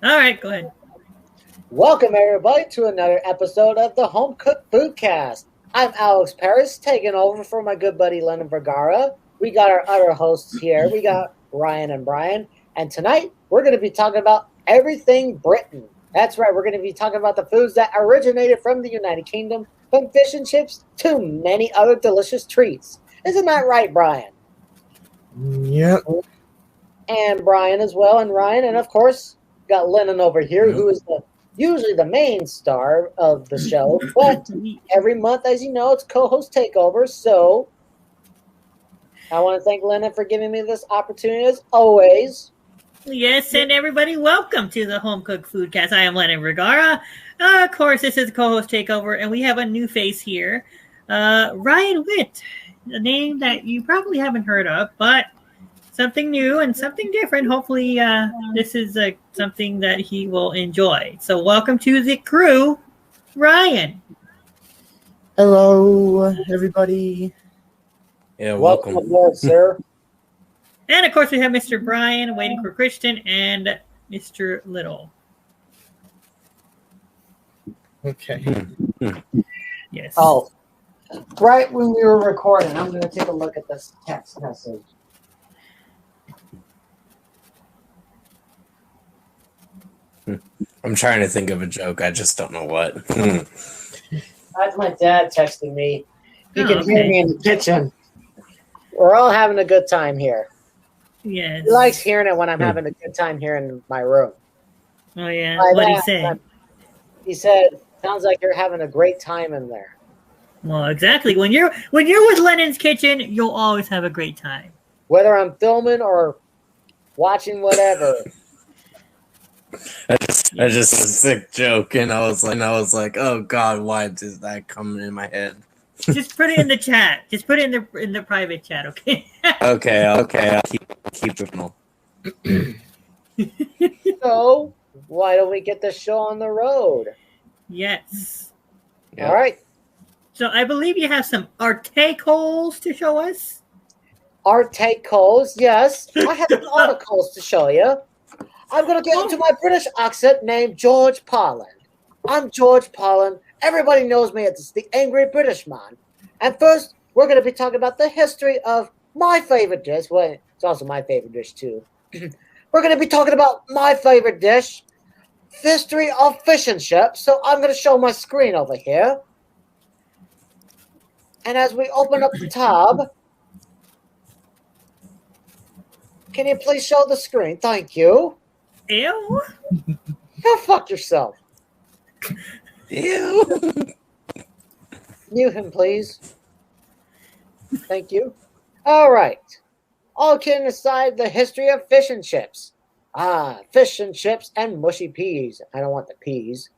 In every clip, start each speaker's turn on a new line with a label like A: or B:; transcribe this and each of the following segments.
A: All right, go ahead.
B: Welcome, everybody, to another episode of the Home Cooked Foodcast. I'm Alex Paris, taking over for my good buddy Lennon Vergara. We got our other hosts here. We got Ryan and Brian. And tonight, we're going to be talking about everything Britain. That's right, we're going to be talking about the foods that originated from the United Kingdom, from fish and chips to many other delicious treats. Isn't that right, Brian?
C: Yep.
B: And Brian as well, and Ryan, and of course, got Lennon over here, who is usually the main star of the show. But every month, as you know, it's co-host Takeover. So I want to thank Lennon for giving me this opportunity as always.
A: Yes, and everybody, welcome to the Home Cooked Foodcast. I am Lennon Vergara. Of course, this is co-host Takeover, and we have a new face here, Ryan Witt, a name that you probably haven't heard of, but something new and something different. Hopefully, this is something that he will enjoy. So welcome to the crew, Ryan.
C: Hello, everybody.
D: Yeah,
B: Welcome aboard, sir.
A: And of course, we have Mr. Brian waiting for Christian and Mr. Little.
C: Okay.
A: Yes.
B: Oh, right when we were recording, I'm going to take a look at this text message.
D: I'm trying to think of a joke. I just don't know what.
B: That's my dad texting me. He can hear me in the kitchen. We're all having a good time here.
A: Yes.
B: He likes hearing it when I'm having a good time here in my room.
A: Oh, yeah. What did he say?
B: He said, sounds like you're having a great time in there.
A: Well, exactly. When you're with Lennon's kitchen, you'll always have a great time.
B: Whether I'm filming or watching whatever.
D: I just a sick joke, and I was like, oh God, why does that come in my head?
A: Just put it in the chat. Just put it in the private chat, okay?
D: Okay. I'll keep it.
B: So, why don't we get the show on the road?
A: Yes.
D: Yep.
B: All right.
A: So I believe you have some articles to show us.
B: Articles, yes. I have some articles to show you. I'm going to get into my British accent named George Parlin. I'm George Parlin. Everybody knows me as the Angry British Man. And first, we're going to be talking about the history of my favorite dish. Well, it's also my favorite dish, too. We're going to be talking about my favorite dish, history of fish and chips. So I'm going to show my screen over here. And as we open up the tab, can you please show the screen? Thank you.
A: Ew.
B: Go fuck yourself.
D: Ew.
B: Mute him, please. Thank you. All right. All kidding aside, the history of fish and chips. Fish and chips and mushy peas. I don't want the peas.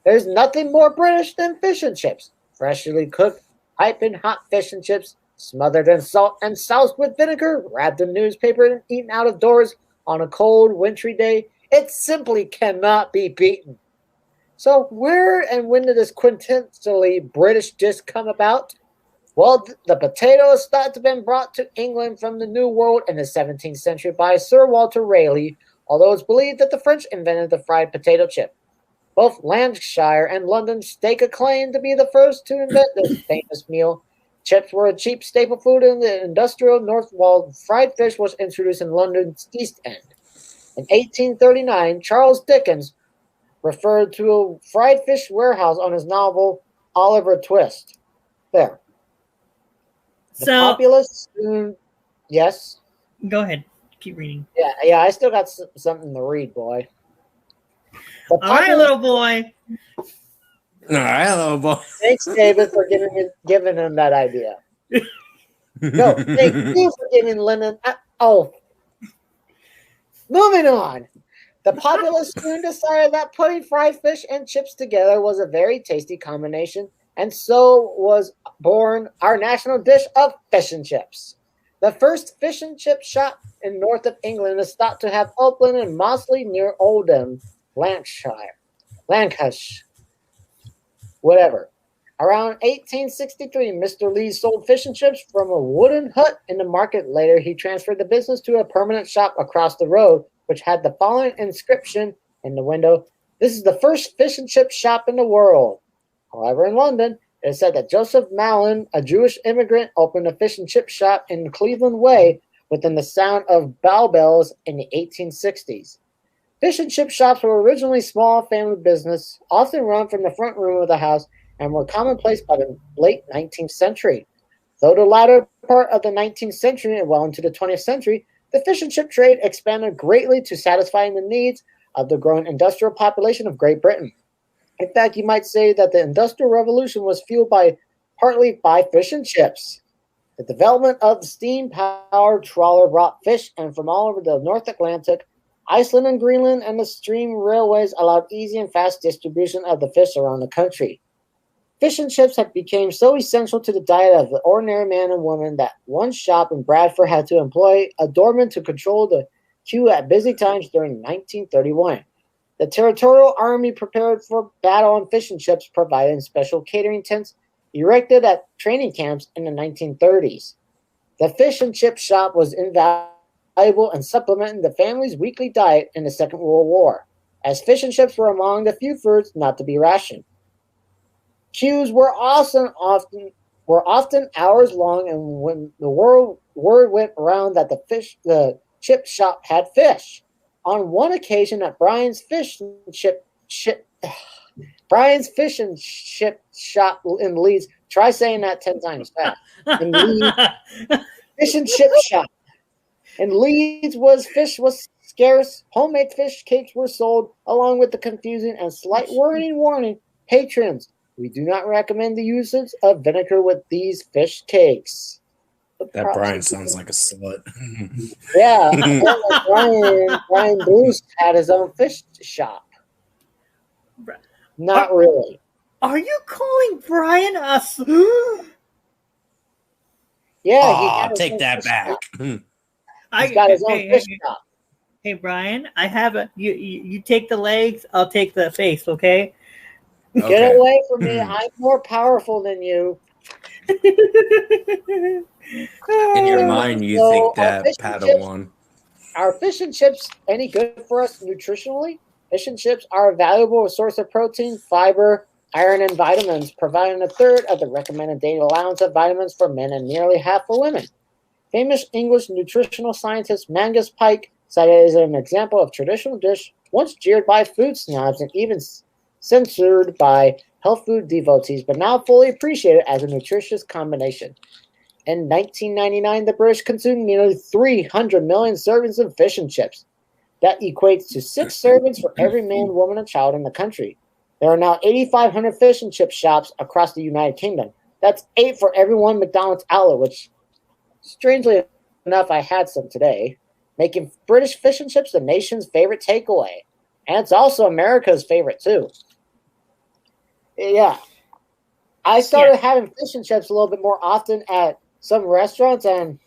B: There's nothing more British than fish and chips. Freshly cooked, piping hot fish and chips, smothered in salt and soused with vinegar, wrapped in newspaper and eaten out of doors on a cold, wintry day. It simply cannot be beaten. So where and when did this quintessentially British dish come about? Well, the potato is thought to have been brought to England from the New World in the 17th century by Sir Walter Raleigh, although it's believed that the French invented the fried potato chip. Both Lancashire and London stake a claim to be the first to invent this famous meal. Chips were a cheap staple food in the industrial north, while fried fish was introduced in London's East End. In 1839, Charles Dickens referred to a fried fish warehouse on his novel Oliver Twist. There. The populace soon... Yes?
A: Go ahead. Keep reading.
B: Yeah, I still got something to read, boy.
A: All right, little boy.
D: All right, little boy.
B: Thanks, David, for giving him that idea. No, thank you for giving Lennon... Moving on. The populace soon decided that putting fried fish and chips together was a very tasty combination, and so was born our national dish of fish and chips. The first fish and chip shop in north of England is thought to have opened in Mossley near Oldham, Lancashire. Whatever. Around 1863, Mr. Lee sold fish and chips from a wooden hut in the market. Later, he transferred the business to a permanent shop across the road, which had the following inscription, in the window. This is the first fish and chip shop in the world. However, in London, it is said that Joseph Mallon, a Jewish immigrant, opened a fish and chip shop in Cleveland Way within the sound of bow bells in the 1860s. Fish and chip shops were originally small family business, often run from the front room of the house, and were commonplace by the late 19th century. Though the latter part of the 19th century and well into the 20th century, the fish and chip trade expanded greatly to satisfying the needs of the growing industrial population of Great Britain. In fact, you might say that the Industrial Revolution was fueled partly by fish and chips. The development of the steam-powered trawler brought fish and from all over the North Atlantic, Iceland and Greenland, and the stream railways allowed easy and fast distribution of the fish around the country. Fish and chips have become so essential to the diet of the ordinary man and woman that one shop in Bradford had to employ a doorman to control the queue at busy times during 1931. The Territorial Army prepared for battle on fish and chips, providing special catering tents erected at training camps in the 1930s. The fish and chip shop was invaluable in supplementing the family's weekly diet in the Second World War, as fish and chips were among the few foods not to be rationed. Queues were often hours long, and when the word went around that the chip shop had fish. On one occasion at Brian's Fish and Chip shop in Leeds, try saying that 10 times fast. In Leeds, fish and chip shop. In Leeds, fish was scarce. Homemade fish cakes were sold, along with the confusing and slight warning, patrons, we do not recommend the usage of vinegar with these fish cakes.
D: That Brian sounds like a slut.
B: Yeah, Brian Bruce had his own fish shop. Not really.
A: Are you calling Brian a
B: Yeah,
D: take that back.
B: He's got his own fish shop.
A: Hey Brian, I have you take the legs, I'll take the face, okay?
B: Get away from me. I'm more powerful than you.
D: In your mind, you think that Padawan.
B: Are fish and chips any good for us nutritionally? Fish and chips are a valuable source of protein, fiber, iron, and vitamins, providing a third of the recommended daily allowance of vitamins for men and nearly half for women. Famous English nutritional scientist Mangus Pike cited it as an example of traditional dish once jeered by food snobs and even censored by health food devotees, but now fully appreciated as a nutritious combination. In 1999, the British consumed nearly 300 million servings of fish and chips. That equates to 6 servings for every man, woman, and child in the country. There are now 8,500 fish and chip shops across the United Kingdom. That's 8 for every one McDonald's outlet, which, strangely enough, I had some today, making British fish and chips the nation's favorite takeaway. And it's also America's favorite, too. Yeah. I started having fish and chips a little bit more often at some restaurants, and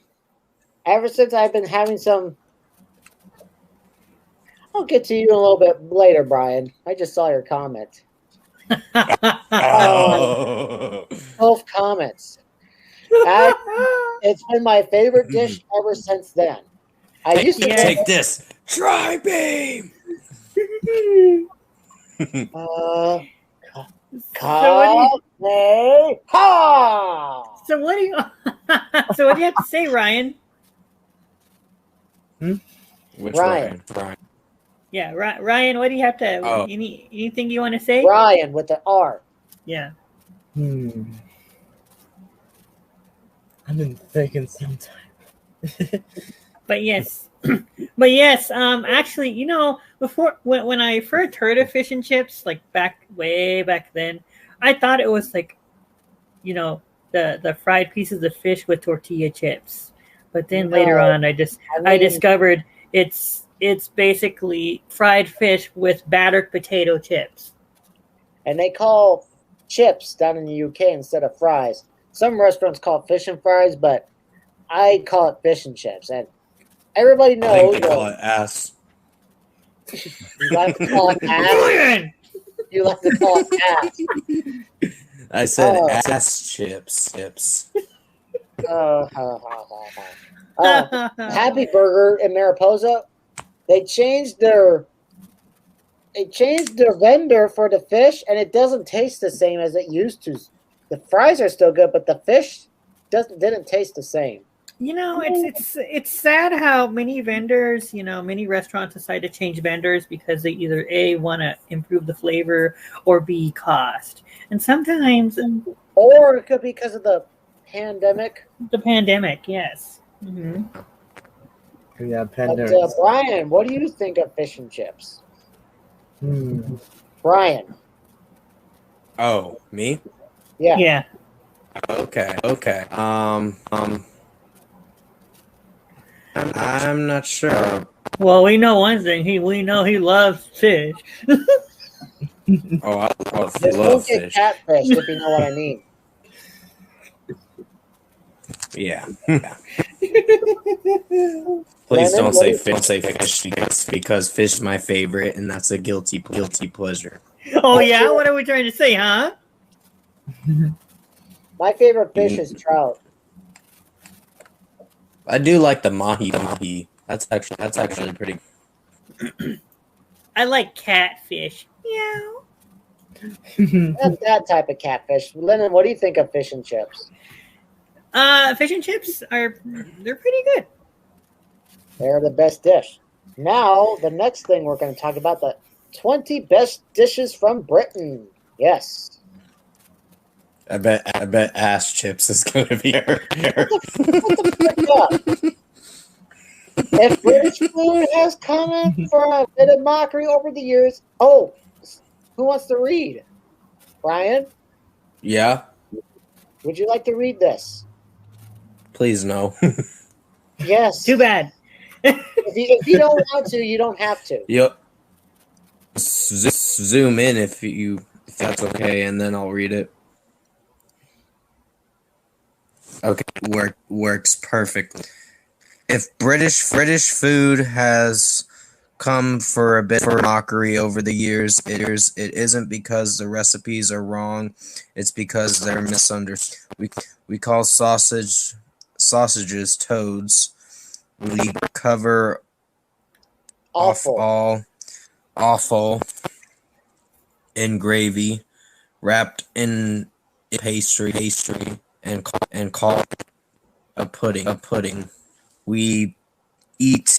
B: ever since I've been having some... I'll get to you a little bit later, Brian. I just saw your comment. Both comments. It's been my favorite dish ever since then. I used to
D: take this. Try beam.
A: So what do you have to say, Ryan?
D: Which
B: Ryan?
A: Yeah, Ryan, what do you have to... anything you want to say?
B: Ryan with the R.
A: Yeah.
C: I've been thinking sometime.
A: But yes. Actually, before when I first heard of fish and chips, like way back then, I thought it was like, the fried pieces of fish with tortilla chips. But then later on, I discovered it's basically fried fish with battered potato chips.
B: And they call chips down in the UK instead of fries. Some restaurants call it fish and fries, but I call it fish and chips. And everybody knows.
D: I think they call it ass.
B: You like to call it ass? You like to call it ass?
D: I said ass chips.
B: Happy Burger in Mariposa, they changed their They changed their vendor for the fish, and it doesn't taste the same as it used to. The fries are still good, but the fish didn't taste the same.
A: You know, it's sad how many vendors, you know, many restaurants decide to change vendors because they either A, want to improve the flavor, or B, cost. And sometimes,
B: or it could be because of the pandemic.
A: The pandemic, yes. Mm-hmm.
C: Yeah,
B: pandemic. But, Brian, what do you think of fish and chips? Brian.
D: Oh, me?
B: Yeah.
A: Yeah.
D: Okay. I'm not sure.
A: Well, we know one thing. We know he loves fish.
D: I love fish.
B: Catfish, if you know what I mean.
D: Yeah. Please don't say fish. Don't say fish because fish is my favorite, and that's a guilty pleasure.
A: Oh yeah, what are we trying to say, huh?
B: My favorite fish is trout.
D: I do like the mahi. That's actually pretty.
A: I like catfish. Meow.
B: That's that type of catfish. Lennon, what do you think of fish and chips?
A: Fish and chips they're pretty good.
B: They're the best dish. Now, the next thing we're going to talk about, the 20 best dishes from Britain. Yes.
D: I bet ass chips is going to be here.
B: If British food has come in for a bit of mockery over the years, who wants to read? Brian?
D: Yeah.
B: Would you like to read this?
D: Please no.
B: Yes.
A: Too bad.
B: If you don't want to, you don't have to.
D: Yep. Zoom in if that's okay, and then I'll read it. Okay, works perfect. If British food has come for a bit of mockery over the years, it isn't because the recipes are wrong. It's because they're misunderstood. We call sausages toads. We cover offal in gravy, wrapped in pastry, and call a pudding. We eat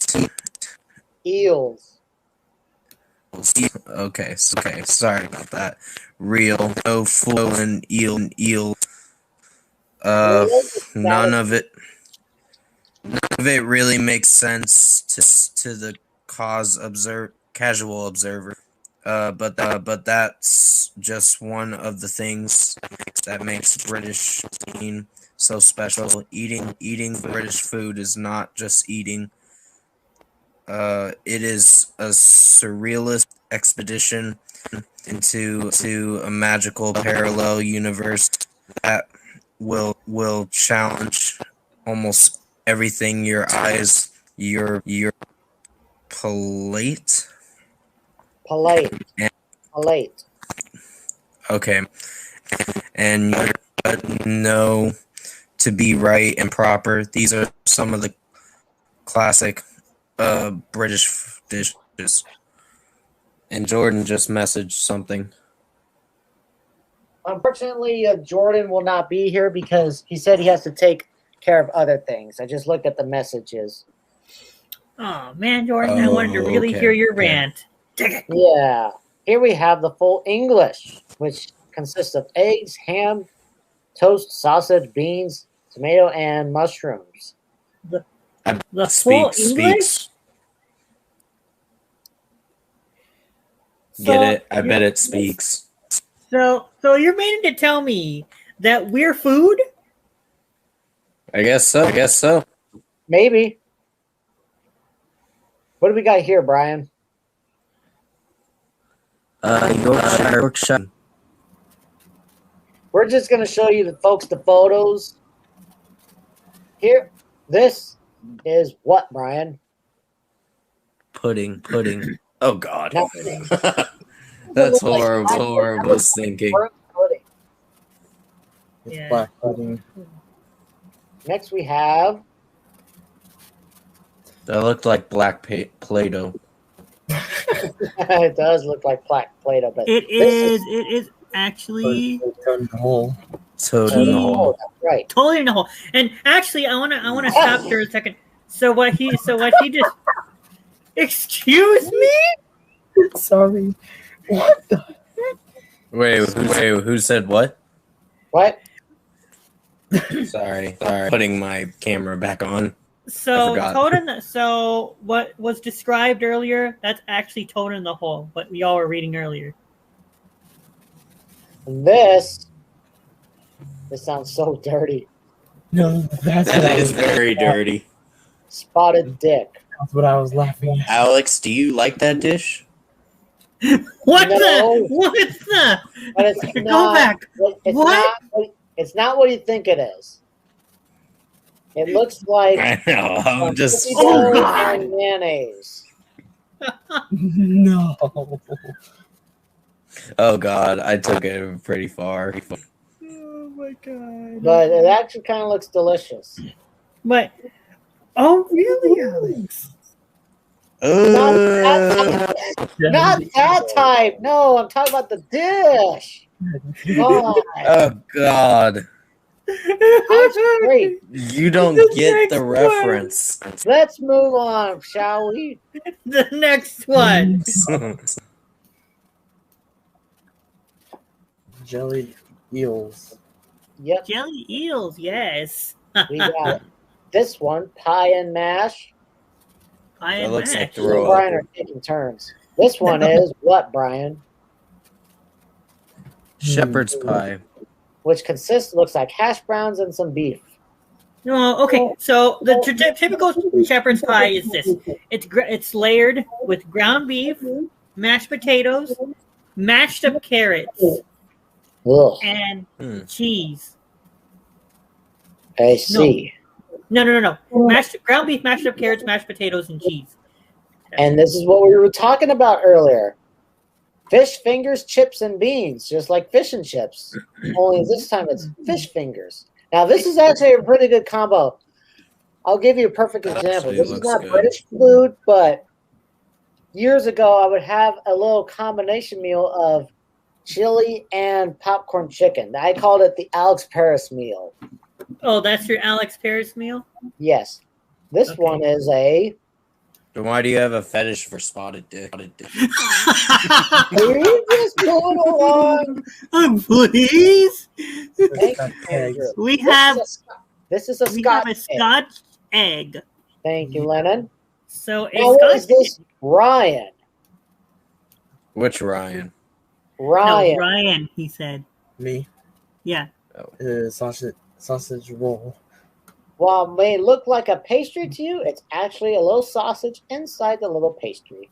B: eels.
D: Okay, sorry about that. Real, no fool and eel. None of it really makes sense to the casual observer. But that's just one of the things that makes British cuisine so special. Eating British food is not just eating. It is a surrealist expedition into a magical parallel universe that will challenge almost everything your eyes, your palate. Okay, and you know to be right and proper. These are some of the classic British dishes. And Jordan just messaged something.
B: Unfortunately, Jordan will not be here because he said he has to take care of other things. I just looked at the messages.
A: Oh man, Jordan, I wanted to really hear your rant.
B: Yeah. Here we have the full English, which consists of eggs, ham, toast, sausage, beans, tomato, and mushrooms.
A: The full English?
D: Get it? I bet it speaks.
A: So you're meaning to tell me that we're food?
D: I guess so.
B: Maybe. What do we got here, Brian?
D: Yorkshire.
B: We're just going to show you the photos. Here, this is what, Brian?
D: Pudding. Oh, God. That's horrible. Horrible thinking.
C: It's black pudding.
B: Next, we have...
D: That looked like black Play-Doh.
B: It does look like Play-Doh, but
A: It is actually
C: Turned the hole.
D: Toad in the hole.
B: right.
A: totally in the hole. And actually, I wanna stop here a second. So what he just excuse me?
C: Sorry. What the?
D: Wait, who said what?
B: What?
D: Sorry. Putting my camera back on.
A: So
D: forgot.
A: so what was described earlier, that's actually Toad in the Hole, what we all were reading earlier.
B: This sounds so dirty.
C: No, that's what I
D: That is
C: was.
D: very dirty.
B: Spotted dick.
C: That's what I was laughing at.
D: Alex, do you like that dish?
A: What
B: No.
A: the?
B: But it's
A: Go
B: not.
A: back.
B: It's not what you think it is. It looks like
D: I know. I'm just.
B: cookie
A: Oh,
B: dough
A: God.
B: and mayonnaise.
C: No.
D: Oh God, I took it pretty far.
A: Oh my god.
B: But it actually kind of looks delicious.
A: But oh really, Alex?
B: Not
D: Oh
B: that type. No, I'm talking about the dish. God,
D: God,
B: that's great.
D: you don't
A: The
D: get
A: next
D: the
A: one.
D: reference.
B: Let's move on, shall we?
A: The next one.
C: Jelly eels.
B: Yep,
A: Jelly eels, yes.
B: we got this one, pie and mash.
A: Pie
D: That
A: and
D: looks
A: mash.
D: like the
B: Me and
D: roll.
B: Brian are taking turns. This one is what, Brian?
D: Shepherd's pie.
B: Which looks like hash browns and some beef.
A: No, okay. So the typical shepherd's pie is this: it's layered with ground beef, mashed potatoes, mashed up carrots,
B: Ugh,
A: and
D: Hmm.
A: cheese.
B: I see.
A: No. Mashed ground beef, mashed up carrots, mashed potatoes, and cheese.
B: And this is what we were talking about earlier. Fish fingers, chips, and beans, just like fish and chips. Only this time it's fish fingers. Now, this is actually a pretty good combo. I'll give you a perfect example.
D: Actually, it
B: This is
D: looks
B: not
D: good.
B: British food, but years ago, I would have a little combination meal of chili and popcorn chicken. I called it the Alex Paris meal.
A: Oh, that's your Alex Paris meal?
B: Yes. This
A: Okay.
B: one is a...
D: Then why do you have a fetish for spotted dick?
B: Are you just going along?
A: Please.
B: Thank
C: Got
B: you,
C: eggs.
B: Andrew.
A: We have
B: This is a
A: we have
B: Scotch
A: a
B: egg.
A: Scotch egg.
B: Thank you, Lennon.
A: So
B: Now,
A: a
B: what is
A: Scotch
B: this? Ryan.
D: Which Ryan?
B: Ryan.
A: No, Ryan, he said.
C: Me.
A: Yeah.
C: Sausage roll.
B: While it may look like a pastry to you, it's actually a little sausage inside the little pastry.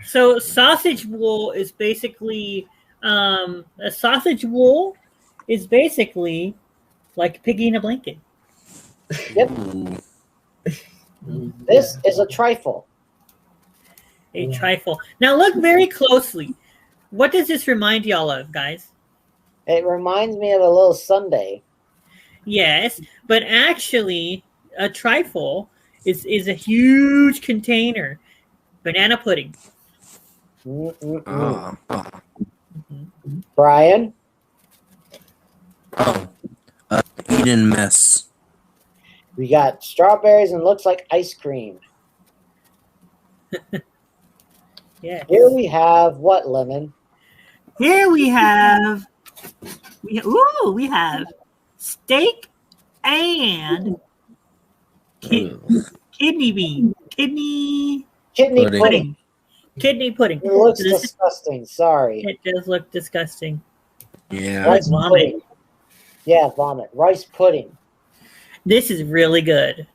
A: So sausage wool is basically a sausage wool is basically like piggy in a blanket.
B: Yep.
D: Ooh.
B: This is a trifle.
A: A trifle. Now look very closely. What does this remind y'all of, guys?
B: It reminds me of a little sundae.
A: Yes, but actually a trifle is a huge container. Banana pudding.
B: Mm-mm-mm.
A: Mhm.
B: Brian,
D: Oh. Eden mess.
B: we got strawberries and looks like ice cream.
A: Yeah.
B: Here we have what, Lemon?
A: Here we have steak and kidney bean. Kidney
B: Kidney
D: Pudding.
B: pudding.
A: Kidney pudding.
B: It looks
A: This-
B: disgusting. Sorry.
A: It does look disgusting.
D: Yeah.
B: Rice
A: Vomit.
B: pudding. Yeah, vomit. Rice pudding.
A: This is really good.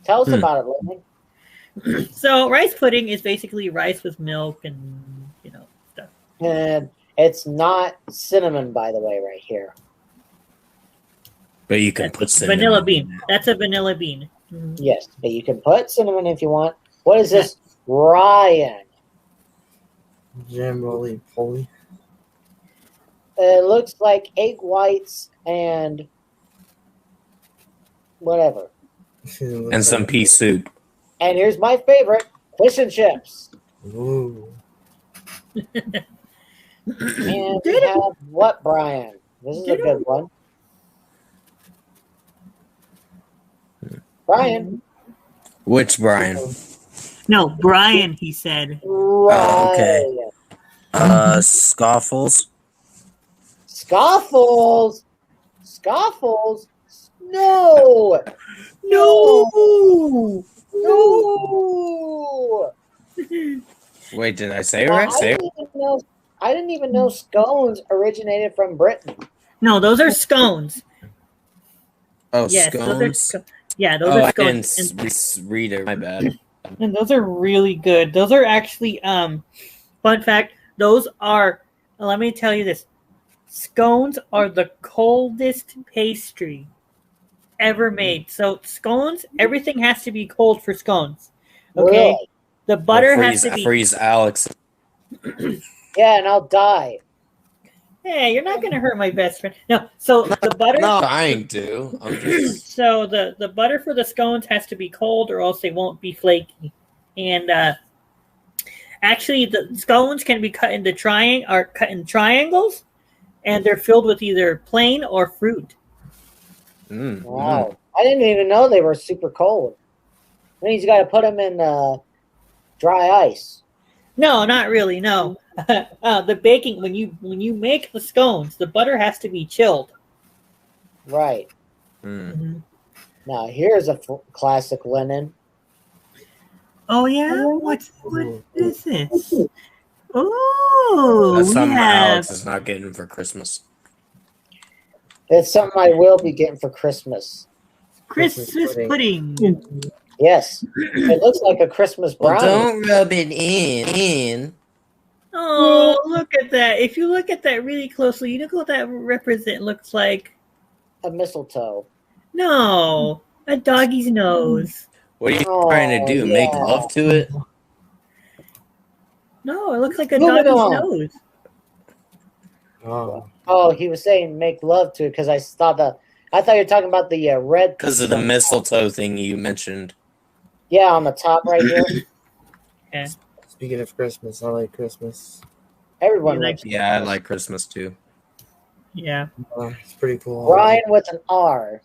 B: Tell us
D: Hmm.
B: about it, Lemon.
A: So rice pudding is basically rice with milk and stuff.
B: And it's not cinnamon, by the way, right here.
D: But you can put cinnamon
A: Vanilla
D: in
A: bean.
D: it.
A: That's a vanilla bean. Mhm.
B: Yes, but you can put cinnamon if you want. What is this? Ryan.
C: Jam roly poly.
B: It looks like egg whites and whatever.
D: And some pea soup.
B: And here's my favorite, fish and chips.
C: Ooh.
B: And we have what, Brian? This is a good one. Brian.
D: Which Brian?
A: No, Brian, he said.
D: Oh, okay. Scoffles.
B: Scoffles. Scoffles. No.
A: No.
B: No.
D: Wait, did I say it right?
B: I didn't even know scones originated from Britain.
A: No, those are scones.
D: Oh,
A: Yes,
D: scones?
A: those are scones.
D: I didn't read it. My bad.
A: And those are really good. Those are actually, fun fact, those are, let me tell you this. Scones are the coldest pastry ever made. So scones, everything has to be cold for scones. Okay?
B: Really?
A: The butter has to be...
D: Freeze Alex.
B: Yeah, and I'll die.
A: Hey, you're not going to hurt my best friend. No, so the butter...
D: I'm not trying to. I'm just...
A: So the butter for the scones has to be cold or else they won't be flaky. And actually, the scones can be cut in triangles, and they're filled with either plain or fruit.
B: Wow. I didn't even know they were super cold. That means you got to put them in dry ice.
A: No, not really. No, the baking when you make the scones, the butter has to be chilled.
B: Right.
A: Mm-hmm.
B: Now here's a classic linen.
A: Oh yeah, what is this? Oh,
D: that's something Alex is not getting for Christmas.
B: It's something I will be getting for Christmas.
A: Christmas pudding.
B: Yes, it looks like a Christmas brownie.
D: Well, don't rub it in.
A: Oh, look at that! If you look at that really closely, you know what that looks like?
B: A mistletoe.
A: No, a doggy's nose.
D: What are you trying to do? Make love to it?
A: No, it looks like a doggy's nose.
C: Oh,
B: he was saying make love to it because I thought you were talking about the red.
D: Because of the mistletoe thing you mentioned.
B: Yeah, on the top right here.
A: Yeah.
C: Speaking of Christmas, I like Christmas.
B: Everyone
D: likes Christmas. Yeah, I like Christmas too.
A: Yeah.
C: It's pretty cool.
B: Ryan with an R.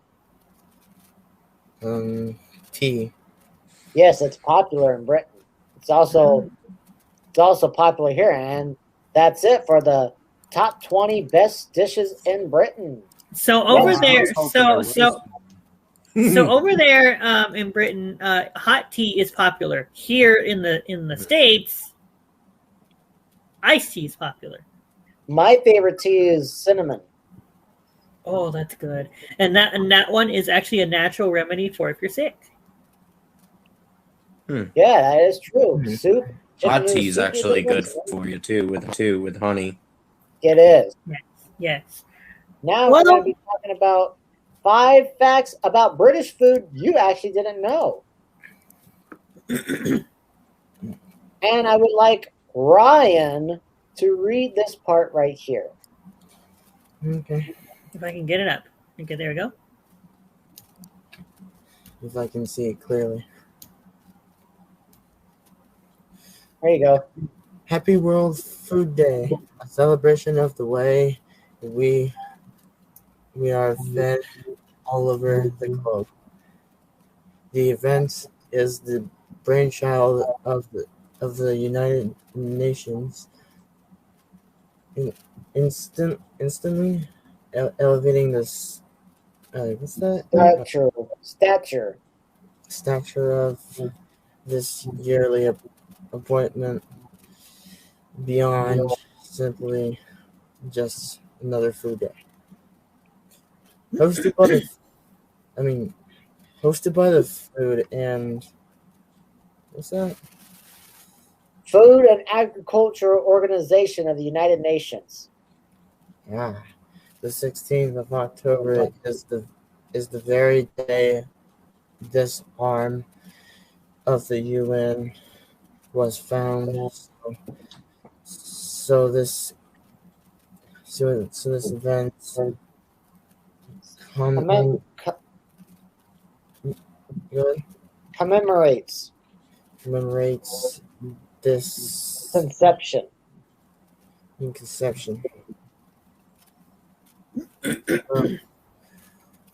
C: T.
B: Yes, it's popular in Britain. It's also popular here, and that's it for the top 20 best dishes in Britain.
A: So over there, so over there in Britain, hot tea is popular. Here in the States, iced tea is popular.
B: My favorite tea is cinnamon.
A: Oh, that's good. And that one is actually a natural remedy for if you're sick.
B: Yeah, that is true. Soup.
D: Hot tea is actually good for you too, with honey.
B: It is.
A: Yes.
B: Now we're going to be talking about 5 facts about British food you actually didn't know. And I would like Ryan to read this part right here.
C: Okay.
A: If I can get it up. Okay, there we go.
C: If I can see it clearly.
B: There you go.
C: Happy World Food Day, a celebration of the way we are fed all over the globe. The event is the brainchild of the United Nations, instantly elevating this what's that? Stature of this yearly appointment beyond simply just another food day. Hosted by the food and what's that?
B: Food and Agriculture Organization of the United Nations.
C: Yeah. The 16th of October is the very day this arm of the UN was found. So this event
B: commemorates
C: this
B: Conception.
C: in conception.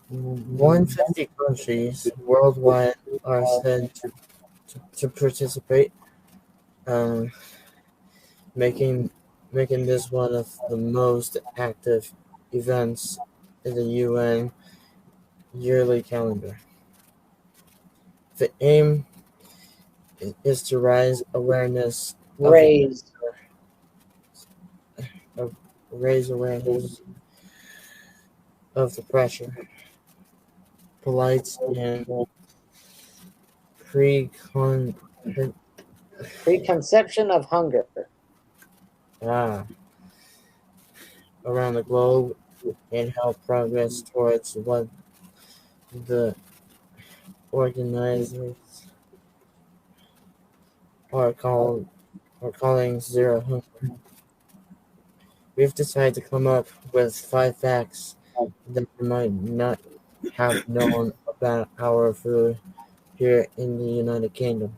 C: 150 countries worldwide are said to participate, um, making this one of the most active events in the UN yearly calendar. The aim is to raise awareness
B: Raise.
C: raise awareness of the pressure, plight, and
B: Preconception of hunger.
C: around the globe and help progress towards what the organizers are calling zero hunger. We've decided to come up with 5 facts that you might not have known about our food here in the United Kingdom.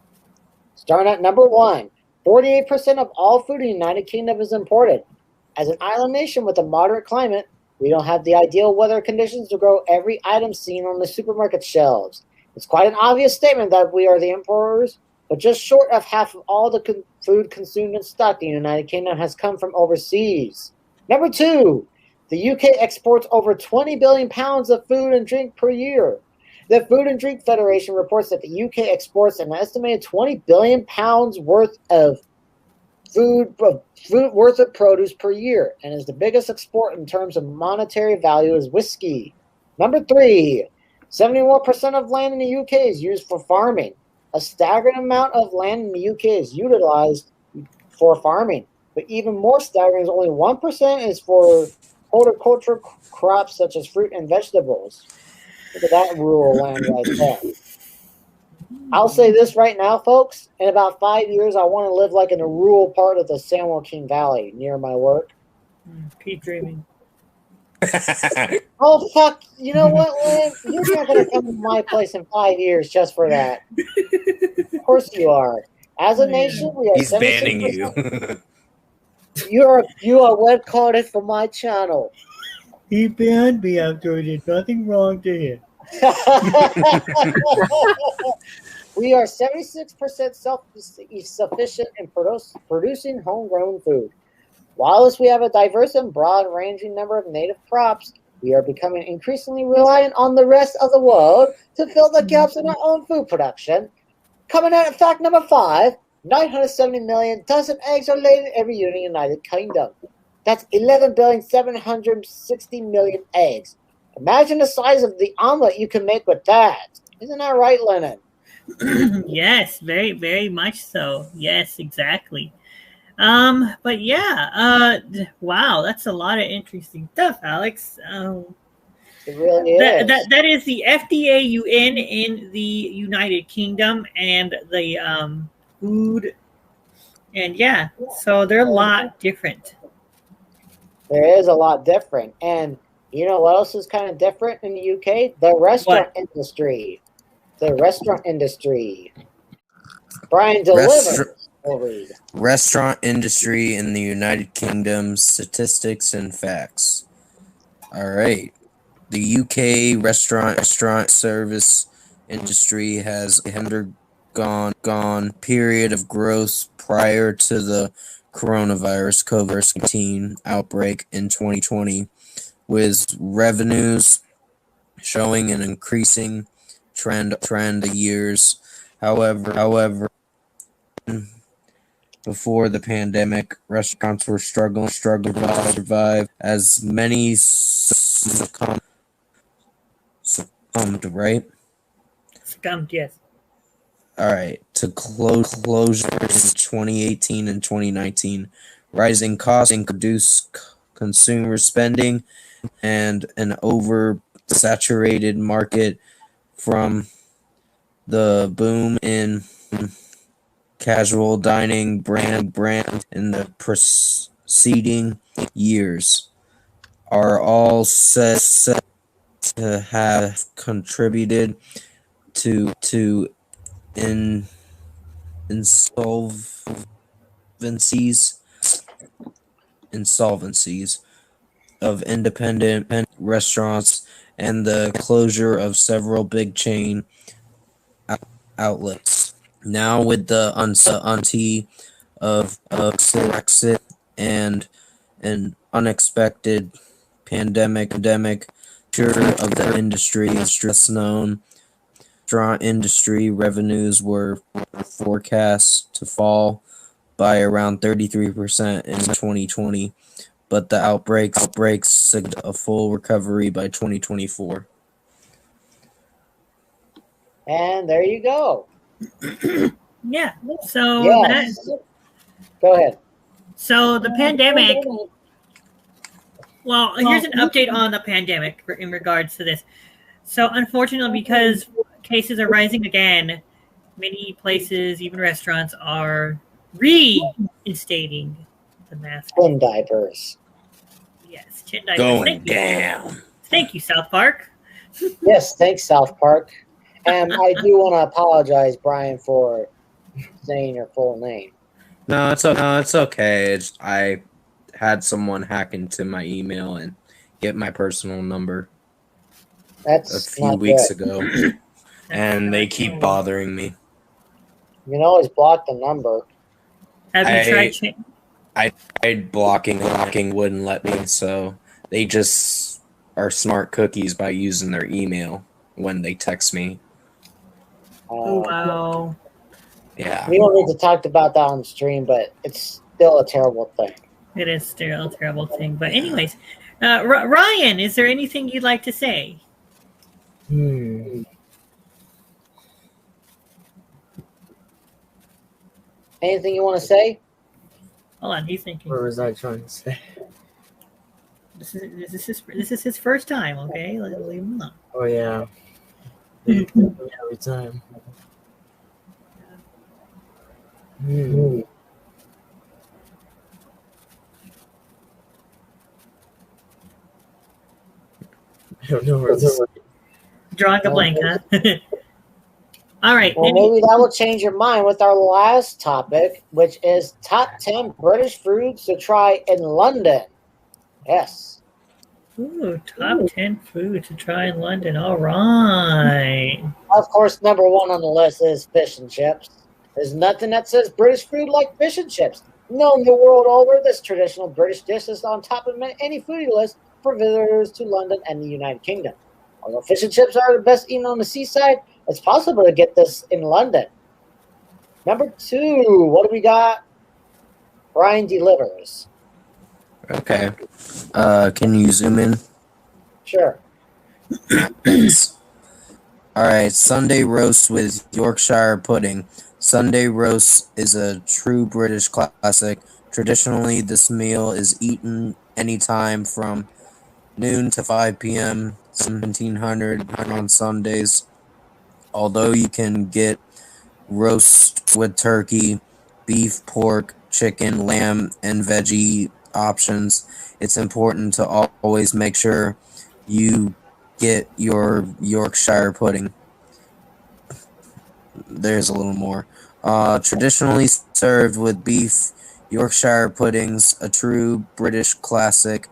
B: Starting at number 1, 48% of all food in the United Kingdom is imported. As an island nation with a moderate climate, we don't have the ideal weather conditions to grow every item seen on the supermarket shelves. It's quite an obvious statement that we are the importers, but just short of half of all the food consumed and stocked in the United Kingdom has come from overseas. Number 2, the UK exports over 20 billion pounds of food and drink per year. The Food and Drink Federation reports that the UK exports an estimated 20 billion pounds worth of food worth of produce per year, and is the biggest export in terms of monetary value is whiskey. Number 3, 71% of land in the UK is used for farming. A staggering amount of land in the UK is utilized for farming, but even more staggering is only 1% is for horticultural crops such as fruit and vegetables. Look at that rural land right there. I'll say this right now, folks. In about 5 years, I want to live like in a rural part of the San Joaquin Valley near my work.
A: Keep dreaming.
B: Oh, fuck. You know what, Lynn? You're not going to come to my place in 5 years just for that. Of course you are. As a nation, we are
D: He's banning
B: 76%.
D: you.
B: You are web carded for my channel.
A: He banned me after I did nothing wrong to him.
B: We are 76% self-sufficient in producing homegrown food. Whilst we have a diverse and broad-ranging number of native crops, we are becoming increasingly reliant on the rest of the world to fill the gaps in our own food production. Coming out at fact number 5, 970 million dozen eggs are laid every year in the United Kingdom. That's 11,760,000,000 eggs. Imagine the size of the omelet you can make with that. Isn't that right, Lennon?
A: Yes, very, very much so. Yes, exactly. But yeah, wow, that's a lot of interesting stuff, Alex.
B: It really is.
A: That is the FDAUN in the United Kingdom and the food, and yeah, so they're a lot different.
B: There is a lot different, and you know what else is kind of different in the UK? The restaurant industry. The restaurant industry. Brian delivered.
D: Restaurant industry in the United Kingdom, statistics and facts. All right. The UK restaurant service industry has undergone period of growth prior to the coronavirus COVID-19 outbreak in 2020, with revenues showing an increasing trend of years. However, before the pandemic, restaurants were struggling to survive as many succumbed, right?
A: Succumbed, yes.
D: All right, to closures in 2018 and 2019, rising costs reduced consumer spending, and an oversaturated market from the boom in casual dining brand in the preceding years are all said to have contributed to insolvencies of independent restaurants and the closure of several big chain outlets. Now, with the uncertainty of Brexit and an unexpected pandemic, sure of the industry is less known. Restaurant industry revenues were forecast to fall by around 33% in 2020, but the outbreaks signaled a full recovery by 2024.
B: And there you go.
A: Yeah. So
B: Yes. Go ahead.
A: So the pandemic. Well, here's an update on the pandemic in regards to this. So unfortunately, because cases are rising again, many places, even restaurants, are reinstating the mask.
B: Twin diapers.
A: Yes, chin diapers.
D: Going down.
A: Thank you, South Park.
B: Yes, thanks, South Park. And I do want to apologize, Brian, for saying your full name.
D: No, it's okay. I had someone hack into my email and get my personal number
B: That's
D: a few
B: not
D: weeks
B: good.
D: ago, and they keep bothering me.
B: You can always block the number.
A: Have you tried?
D: I tried blocking, wouldn't let me. So they just are smart cookies by using their email when they text me.
A: Oh wow.
D: Yeah.
B: We don't need to talk about that on the stream, but it's still a terrible thing.
A: It is still a terrible thing. But anyways, Ryan, is there anything you'd like to say?
C: Hmm.
B: Anything you want to say?
A: Hold on, he's thinking.
C: What was I trying to say?
A: This is his first time. Okay, leave him alone.
C: Oh yeah. Every time. I don't know where this is.
A: Drawing a blank, huh? All right.
B: Well, maybe that will change your mind with our last topic, which is top 10 British foods to try in London. Yes.
A: Ooh, top 10 food to try in London. All right.
B: Of course, number one on the list is fish and chips. There's nothing that says British food like fish and chips. Known the world over, this traditional British dish is on top of any foodie list for visitors to London and the United Kingdom. Although fish and chips are the best eaten on the seaside, it's possible to get this in London. Number two, what do we got? Brian delivers.
D: Okay. Can you zoom in?
B: Sure.
D: Thanks. All right. Sunday roast with Yorkshire pudding. Sunday roast is a true British classic. Traditionally, this meal is eaten anytime from noon to 5 p.m. 1700 on Sundays. Although you can get roast with turkey, beef, pork, chicken, lamb, and veggie options, it's important to always make sure you get your Yorkshire pudding. There's a little more. Traditionally served with beef, Yorkshire puddings, a true British classic,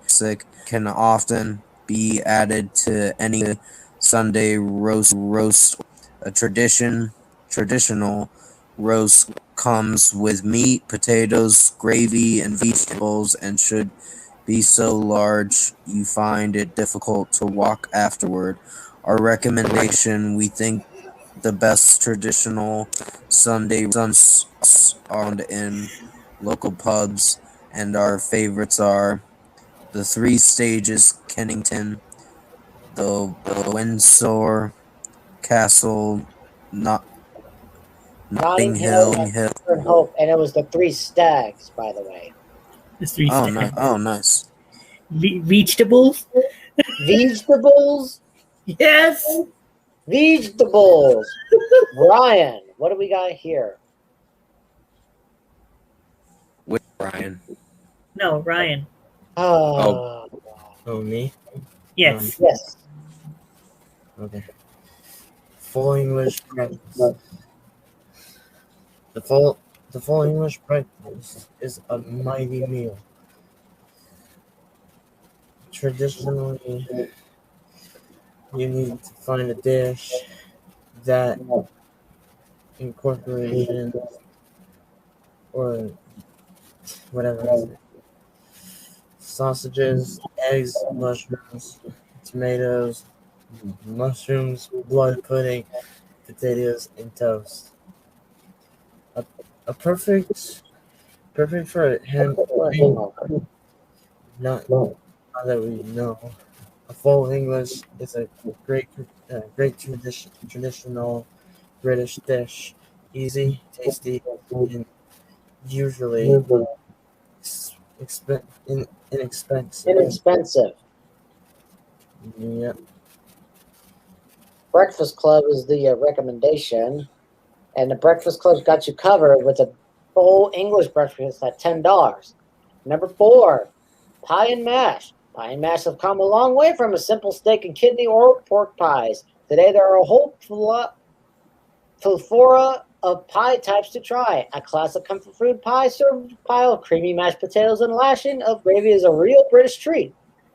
D: can often be added to any Sunday roast. A traditional roast comes with meat, potatoes, gravy, and vegetables, and should be so large you find it difficult to walk afterward. Our recommendation: we think the best traditional Sunday roasts are in local pubs, and our favorites are the Three Stages, Kennington, the Windsor Castle, Notting Hill.
B: And Hope, and it was the Three Stags, by the way.
A: The three
D: Nice. Oh, nice.
A: Vegetables?
B: Vegetables?
A: Yes.
B: Vegetables. Ryan, what do we got here?
D: With Ryan.
A: No, Ryan.
B: Oh,
C: me?
A: Yes.
B: yes.
C: Okay. Full English breakfast. The The full English breakfast is a mighty meal. Traditionally, you need to find a dish that incorporation or whatever. Sausages, eggs, mushrooms, tomatoes, blood pudding, potatoes, and toast. A perfect for him. Not that we know. A full English is a great traditional British dish. Easy, tasty, and usually
B: Inexpensive.
C: Yep.
B: Breakfast Club is the recommendation, and the Breakfast Club's got you covered with a full English breakfast at $10. Number 4, pie and mash. Pie and mash have come a long way from a simple steak and kidney or pork pies. Today there are a whole plethora of pie types to try. A classic comfort food pie served with a pile of creamy mashed potatoes and lashing of gravy is a real British treat.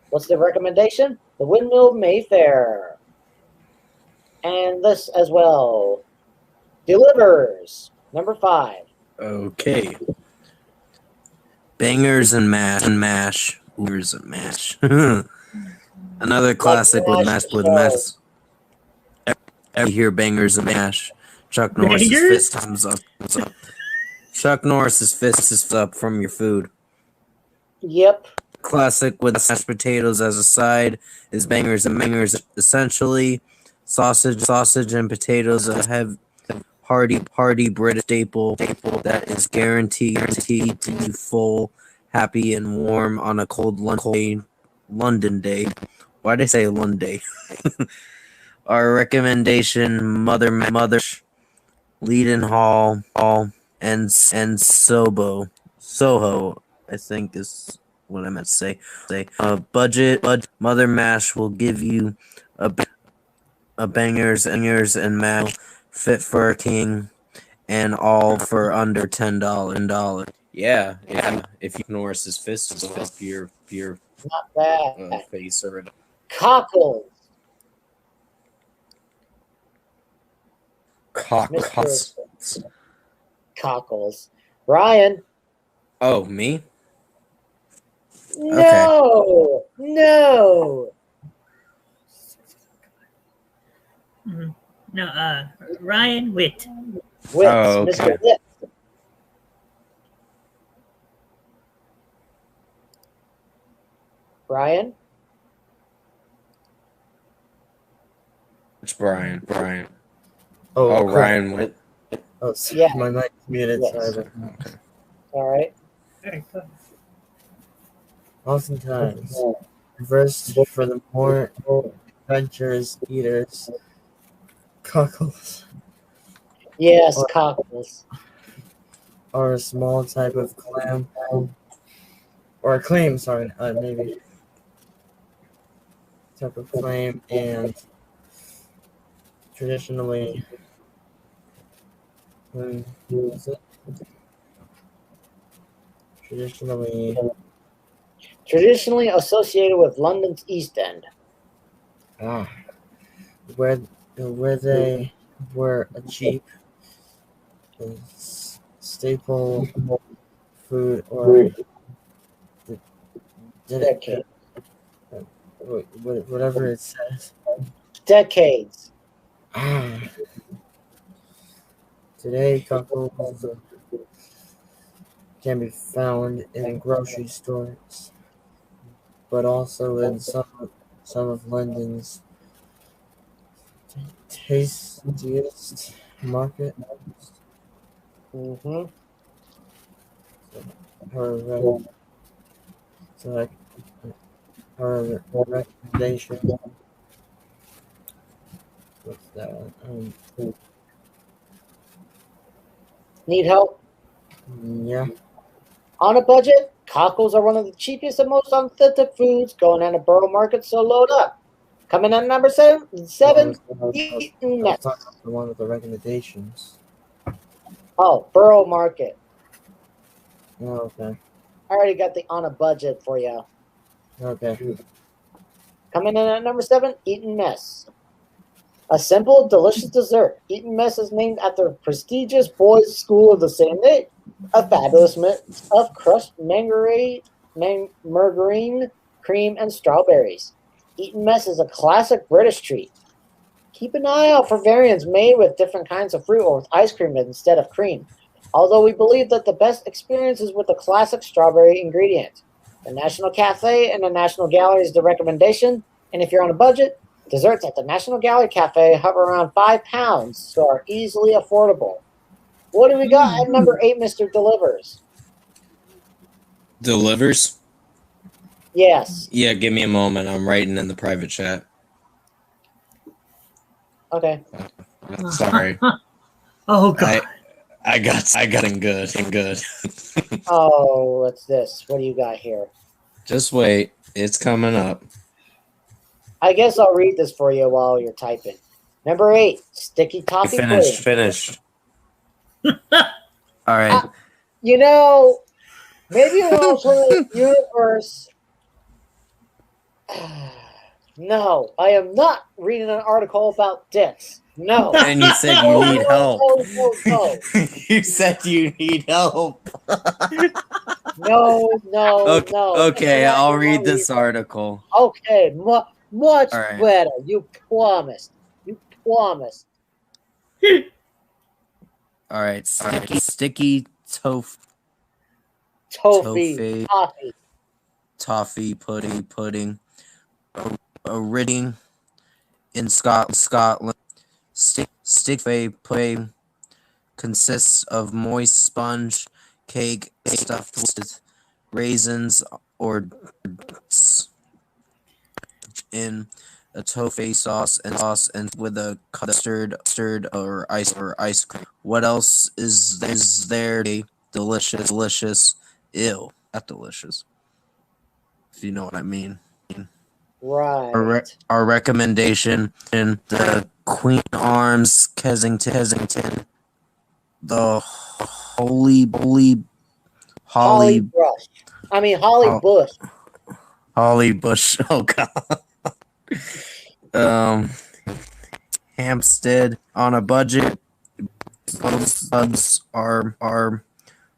B: What's the recommendation? The Windmill Mayfair. And this as well. Delivers. Number 5.
D: Okay. Bangers and mash. Bangers and mash. Another classic with mash. Every hear bangers and mash. Chuck Norris's fist thumbs up. Chuck Norris's fist is up from your food.
B: Yep.
D: Classic with mashed potatoes as a side is bangers and bangers. Essentially, sausage and potatoes have hearty British staple that is guaranteed to keep you full, happy, and warm on a cold London day. Why'd I say London day? Our recommendation: Mother, Leaden Hall, and Soho. I think is what I meant to say. Budget Mother Mash will give you a bangers and mash fit for a king, and all for under $10. Yeah. If you Norris's fist is up your
B: Not bad.
D: face or
B: Cockles. Cockles. Ryan.
C: Oh, me?
B: No.
C: Okay.
B: No.
A: No, Ryan Witt.
B: Witt.
D: Oh, okay.
B: Mr. Witt. Brian?
D: It's Brian.
C: Oh,
D: Ryan Witt.
C: Oh,
B: Yeah.
C: my mic's muted.
B: Yes.
C: Sorry.
D: Okay.
B: All right.
C: Oftentimes, first for the more adventurous eaters, cockles
B: Yes, cockles.
C: are a small type of clam, or a clam, maybe type of clam, and traditionally,
B: Traditionally associated with London's East End.
C: Where they were a cheap staple food or
B: Decade.
C: whatever it says.
B: Decades.
C: Today, cockles can be found in grocery stores, but also in some of London's tastiest market.
B: Mm-hmm.
C: Her recommendation. What's that?
B: Need help?
C: Yeah.
B: On a budget, cockles are one of the cheapest and most authentic foods going on a borough market, so load up. Coming in number 7,
C: I was talking
B: Eaton
C: about the one with the recommendations.
B: Oh, borough market.
C: Oh, okay.
B: I already got the on a budget for you.
C: Okay.
B: Coming in at number 7, Eton Mess. A simple, delicious dessert. Eton Mess is named after a prestigious boys' school of the same name. A fabulous mix of crushed margarine, cream, and strawberries. Eton Mess is a classic British treat. Keep an eye out for variants made with different kinds of fruit or with ice cream instead of cream. Although we believe that the best experience is with the classic strawberry ingredient. The National Cafe and the National Gallery is the recommendation, and if you're on a budget, desserts at the National Gallery Cafe hover around £5, so are easily affordable. What do we got at number 8, Mr. Delivers?
D: Delivers?
B: Yes.
D: Yeah, give me a moment. I'm writing in the private chat.
B: Okay.
D: Sorry.
A: Oh God.
D: I got him good.
B: Oh, what's this? What do you got here?
D: Just wait. It's coming up.
B: I guess I'll read this for you while you're typing. Number 8, Sticky Toffee Pudding.
D: Finished. All right.
B: You know, maybe an alternate universe. No, I am not reading an article about dicks. No.
D: And you said you need help.
B: No.
D: You said you need help.
B: No.
D: Okay, I'll read this article.
B: Okay, much
D: right.
B: better. You promised.
D: All right, sticky toffee pudding. Originally in Scotland, sticky pudding consists of moist sponge cake stuffed with raisins or in a toffee sauce and with a custard or ice cream. What else is there? Delicious. Ew, not delicious. If you know what I mean.
B: Right.
D: Our recommendation in the Queen Arms Kensington, the Holly
B: Bush.
D: Holly Bush. Oh God. Hampstead on a budget. Both pubs are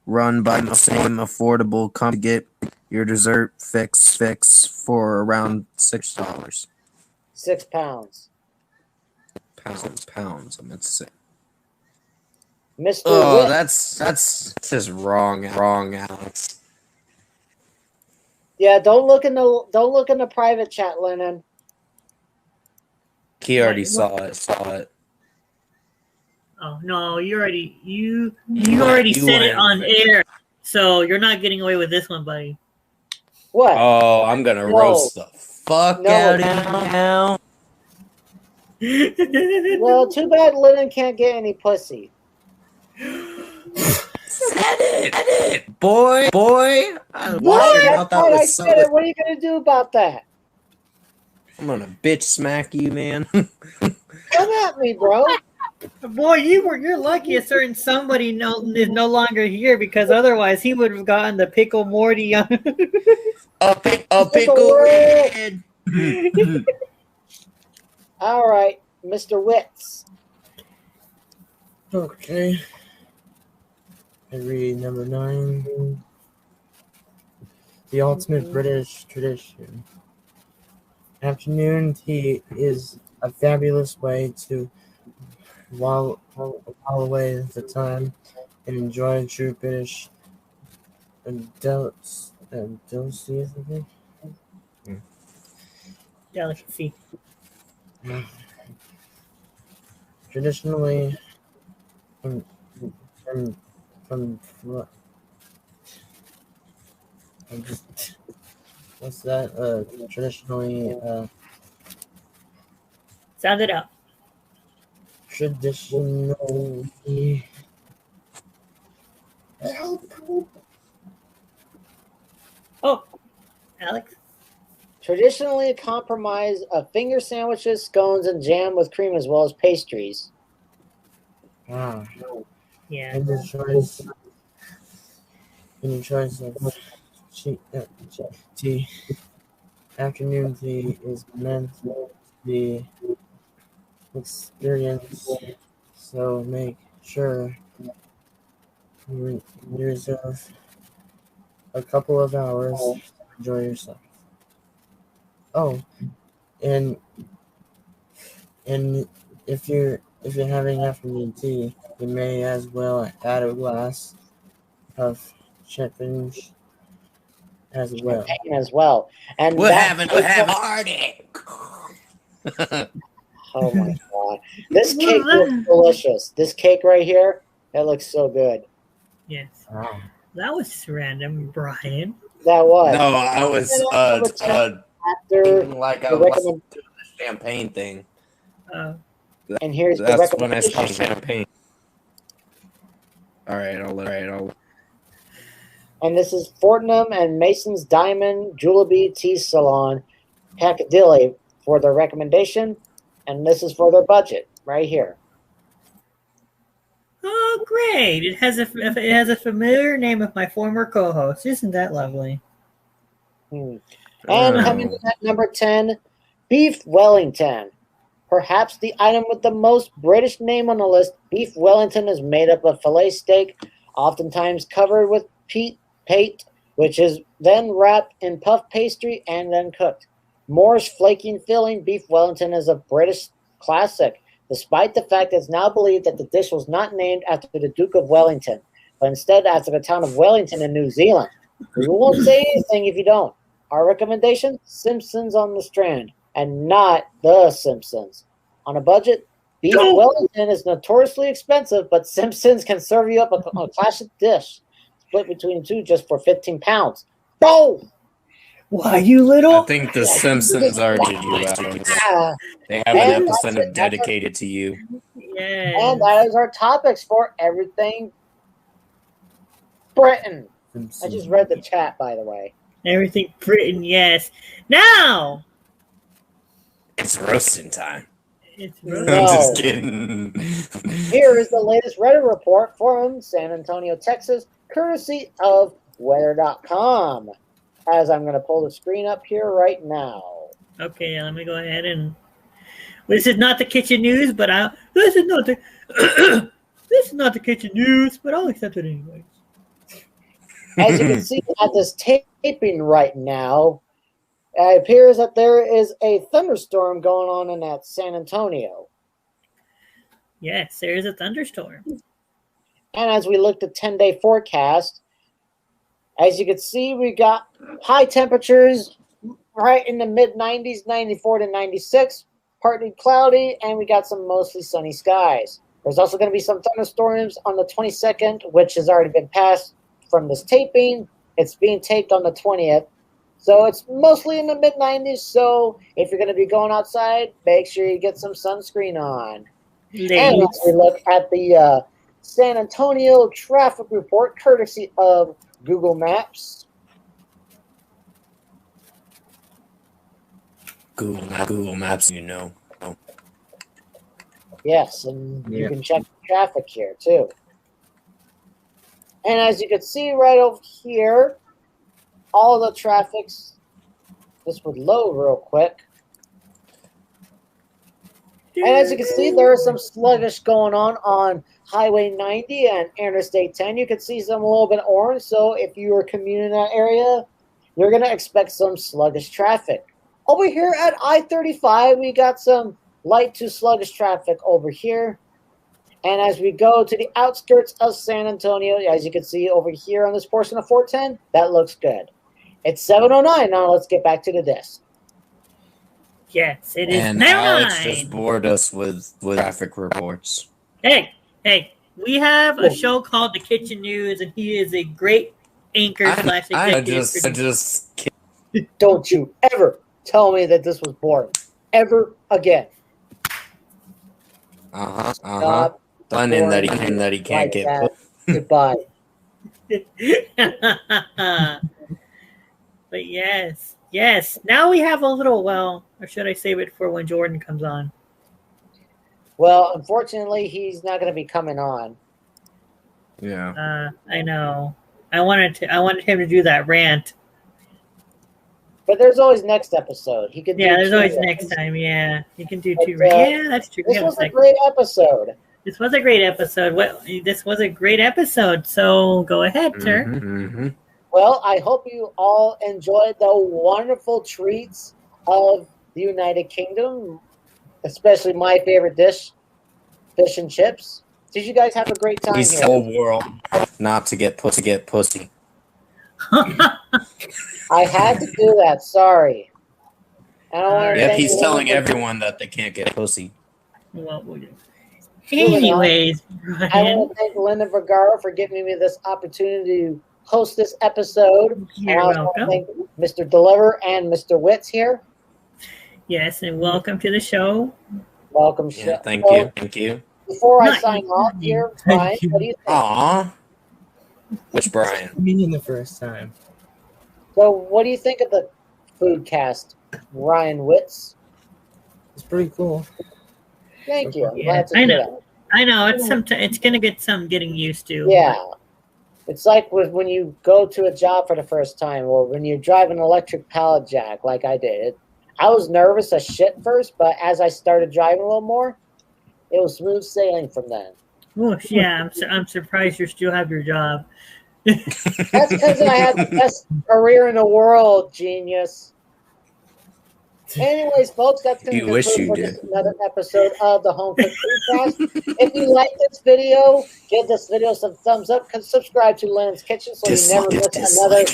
D: run by the same affordable company. Get your dessert fix for around $6.
B: £6.
D: Pounds. I meant to say.
B: Mr.
D: Oh,
B: Witt.
D: that's just wrong, Alex.
B: Yeah, don't look in the private chat, Lennon.
D: He already saw it.
A: Oh no, you already said it on air, so you're not getting away with this one, buddy.
B: What?
D: Oh, I'm gonna roast the fuck out of you now.
B: Well, too bad Lennon can't get any pussy.
D: Said it, boy.
B: What? I said it. What are you gonna do about that?
D: I'm gonna bitch smack you, man.
B: Come at me, bro.
A: Boy, you're lucky a certain somebody is no longer here, because otherwise he would have gotten the pickle Morty on.
D: a pickle red.
B: All right, Mr. Witts.
C: Okay. I read number 9. The ultimate British tradition. Afternoon tea is a fabulous way to while away the time and enjoy true British
A: Delicacy.
C: Traditionally from what's that? Traditionally
A: Sound it out.
C: Traditionally
A: Oh, Alex.
B: Traditionally comprise of finger sandwiches, scones, and jam with cream, as well as pastries.
A: Yeah.
C: And the choice any choice of tea. Afternoon tea is meant to be experienced, so make sure you reserve a couple of hours to enjoy yourself. Oh, and if you're having afternoon tea, you may as well add a glass of champagne as well.
B: And
D: We're
B: that
D: having a party.
B: oh my god, this cake looks delicious. This cake right here, that looks so good.
A: Yes.
C: Wow.
A: That was random, Brian.
B: That was.
D: No, I was
B: after
D: like I
B: the
D: was
B: recommend-
D: doing the champagne thing.
B: and here's the
D: That's when I saw
B: recommendation.
D: champagne. All right, I'll.
B: And this is Fortnum and Mason's Diamond Juleby Tea Salon, Piccadilly, for their recommendation, and this is for their budget right here.
A: Oh, great! It has a familiar name of my former co-host. Isn't that lovely?
B: And coming in at number 10, Beef Wellington. Perhaps the item with the most British name on the list, Beef Wellington is made up of filet steak, oftentimes covered with pate, which is then wrapped in puff pastry and then cooked. Moore's flaky and filling, Beef Wellington is a British classic, despite the fact that it's now believed that the dish was not named after the Duke of Wellington, but instead after the town of Wellington in New Zealand. We won't say anything if you don't. Our recommendation, Simpsons on the Strand, and not The Simpsons. On a budget, Beef Wellington is notoriously expensive, but Simpsons can serve you up a classic dish, split between two just for £15. Boom!
A: Why, you little?
D: I think The Simpsons already do that. They have an episode dedicated to you.
A: Yeah.
B: And that is our topics for everything Britain. I just read the chat, by the way.
A: Everything Britain, yes. Now!
D: It's roasting time.
A: It's
D: I'm
B: No.
D: just kidding.
B: Here is the latest weather report from San Antonio, Texas, courtesy of weather.com. As I'm going to pull the screen up here right now.
A: Okay, let me go ahead and... This is not the kitchen news, but this is not the... this is not the kitchen news, but I'll accept it anyway.
B: As you can see at this taping right now, it appears that there is a thunderstorm going on in that San Antonio.
A: Yes, there is a thunderstorm.
B: And as we looked at 10-day forecast, as you can see, we got high temperatures right in the mid-90s, 94 to 96, partly cloudy, and we got some mostly sunny skies. There's also going to be some thunderstorms on the 22nd, which has already been passed from this taping. It's being taped on the 20th. So it's mostly in the mid-90s, so if you're going to be going outside, make sure you get some sunscreen on. And as we look at the San Antonio traffic report, courtesy of Google Maps.
D: Google Maps, you know.
B: Yes, and you can check the traffic here, too. And as you can see right over here, all the traffic's, this would load real quick. And as you can see, there is some sluggish going on Highway 90 and Interstate 10. You can see some a little bit orange, so if you are commuting in that area, you're going to expect some sluggish traffic. Over here at I-35, we got some light to sluggish traffic over here. And as we go to the outskirts of San Antonio, as you can see over here on this portion of 410, that looks good. It's 7:09 now. Let's get back to the desk.
A: Yes, it is
D: And
A: now
D: Alex
A: 9.
D: just bored us with traffic reports.
A: Hey, we have a show called The Kitchen News, and he is a great anchor slash executive.
D: I just
B: Don't you ever tell me that this was boring. Ever again.
D: Done in that he can't get
B: that. Goodbye.
A: But yes. Now we have a little, well, or should I save it for when Jordan comes on?
B: Well, unfortunately, he's not going to be coming on.
D: Yeah.
A: I know. I wanted him to do that rant.
B: But there's always next episode. He could.
A: Yeah,
B: do
A: there's
B: two
A: always
B: rants.
A: next time. Yeah, you can do
B: But,
A: 2 rants. Yeah, that's true.
B: This was a great episode.
A: This was a great episode. This was a great episode. So go ahead, sir.
D: Mm-hmm.
B: Well, I hope you all enjoyed the wonderful treats of the United Kingdom, especially my favorite dish, fish and chips. Did you guys have a great time
D: He's
B: here?
D: the whole world not to get pussy.
B: I had to do that. Sorry. I don't want to
D: Yep,
B: thank
D: he's
B: Linda
D: telling
B: for-
D: everyone that they can't get pussy.
A: Well, anyways,
B: I
A: Brian,
B: want to thank Linda Vergara for giving me this opportunity to host this episode.
A: you're
B: I also want to
A: welcome.
B: thank Mr. Deliver and Mr. Witts here.
A: Yes, and welcome to the show.
B: Welcome.
D: Yeah, thank
B: So,
D: you. Thank you.
B: Before I
A: Not
B: sign
A: you.
B: off here,
C: Thank
B: Brian,
C: you.
B: what do you think?
D: Aw. Which Brian?
C: Meeting the first time.
B: So, what do you think of the food cast, Ryan Witts?
C: It's pretty cool.
B: Thank you. I'm
A: Yeah,
B: glad to
A: I
B: hear
A: know. I know it's gonna get some getting used to.
B: that. Yeah. It's like when you go to a job for the first time, or when you drive an electric pallet jack, like I did. I was nervous as shit first, but as I started driving a little more, it was smooth sailing from then.
A: Oh, yeah. I'm surprised you still have your job.
B: That's because I had the best career in the world, genius. Anyways, folks, that's going to
D: You wish
B: conclude
D: you
B: for
D: did.
B: just another episode of the Home Cooked Foodcast. If you like this video, give this video some thumbs up. Subscribe to Len's Kitchen so you never miss another.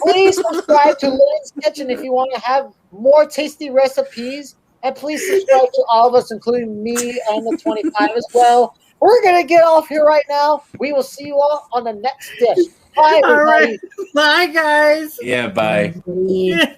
B: Please subscribe to Len's Kitchen if you want to have more tasty recipes. And please subscribe to all of us, including me and the 25 as well. We're going to get off here right now. We will see you all on the next dish. Bye, everybody.
A: All right. Bye, guys.
D: Yeah, bye.
C: Bye.